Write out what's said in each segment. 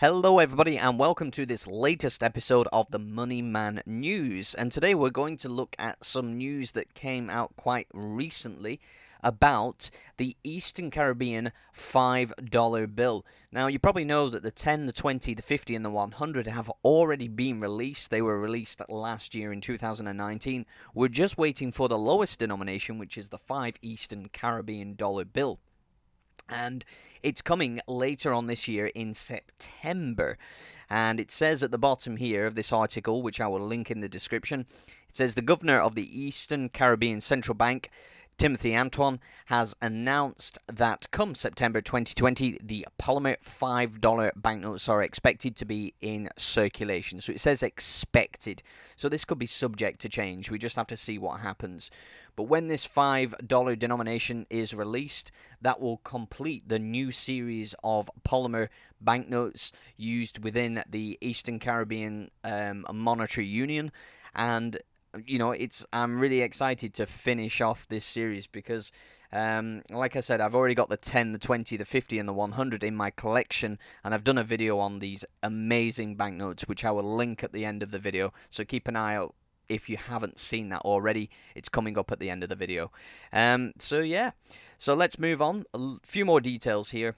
Hello everybody and welcome to this latest episode of the Money Man News, and today we're going to look at some news that came out quite recently about the Eastern Caribbean $5 bill. Now you probably know that the 10, the 20, the 50 and the 100 have already been released. They were released last year in 2019. We're just waiting for the lowest denomination, which is the 5 Eastern Caribbean dollar bill. And it's coming later on this year in September. And it says at the bottom here of this article, which I will link in the description, it says the governor of the Eastern Caribbean Central Bank, Timothy Antoine, has announced that come September 2020, the polymer $5 banknotes are expected to be in circulation. So it says expected. So this could be subject to change. We just have to see what happens. But when this $5 denomination is released, that will complete the new series of polymer banknotes used within the Eastern Caribbean Monetary Union. And I'm really excited to finish off this series because, like I said, I've already got the 10, the 20, the 50 and the 100 in my collection, and I've done a video on these amazing banknotes, which I will link at the end of the video, so keep an eye out. If you haven't seen that already, it's coming up at the end of the video. So let's move on. A few more details here.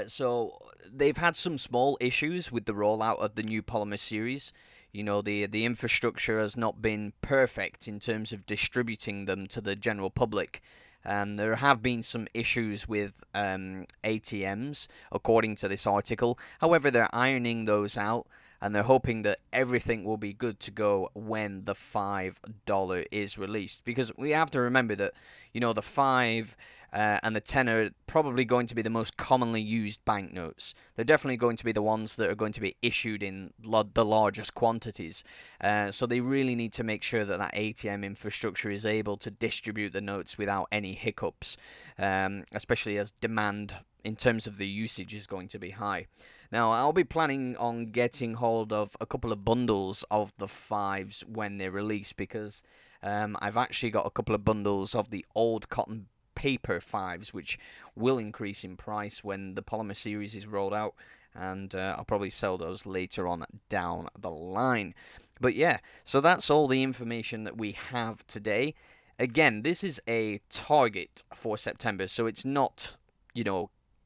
So they've had some small issues with the rollout of the new polymer series. You know, the infrastructure has not been perfect in terms of distributing them to the general public. And there have been some issues with ATMs, according to this article. However, they're ironing those out, and they're hoping that everything will be good to go when the $5 is released. Because we have to remember that, the 5 and the 10 are probably going to be the most commonly used banknotes. They're definitely going to be the ones that are going to be issued in the largest quantities. So they really need to make sure that ATM infrastructure is able to distribute the notes without any hiccups, especially as demand in terms of the usage is going to be high. Now, I'll be planning on getting hold of a couple of bundles of the 5s when they're released, because I've actually got a couple of bundles of the old cotton paper 5s, which will increase in price when the polymer series is rolled out, and I'll probably sell those later on down the line. But yeah, so that's all the information that we have today. Again, this is a target for September, so it's not,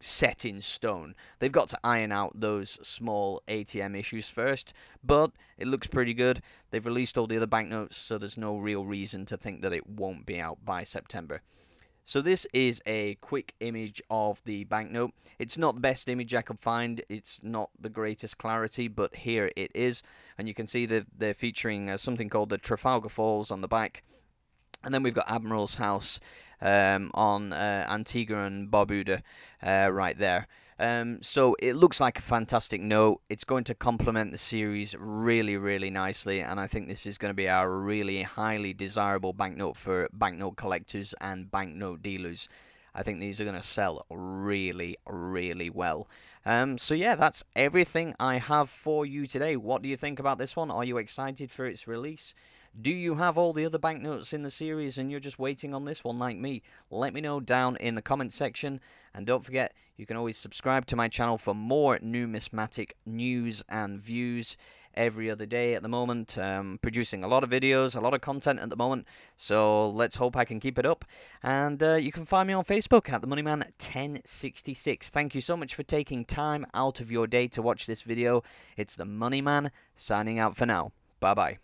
set in stone. They've got to iron out those small ATM issues first, but it looks pretty good. They've released all the other banknotes, so there's no real reason to think that it won't be out by September. So this is a quick image of the banknote. It's not the best image I could find. It's not the greatest clarity, but here it is. And you can see that they're featuring something called the Trafalgar Falls on the back. And then we've got Admiral's House on Antigua and Barbuda right there. So it looks like a fantastic note. It's going to complement the series really, really nicely, and I think this is going to be a really highly desirable banknote for banknote collectors and banknote dealers. I think these are going to sell really, really well. So yeah, that's everything I have for you today. What do you think about this one? Are you excited for its release? Do you have all the other banknotes in the series and you're just waiting on this one like me? Let me know down in the comment section. And don't forget, you can always subscribe to my channel for more numismatic news and views every other day at the moment. Producing a lot of videos, a lot of content at the moment. So let's hope I can keep it up. And you can find me on Facebook at the Moneyman 1066. Thank you so much for taking time out of your day to watch this video. It's the Moneyman signing out for now. Bye-bye.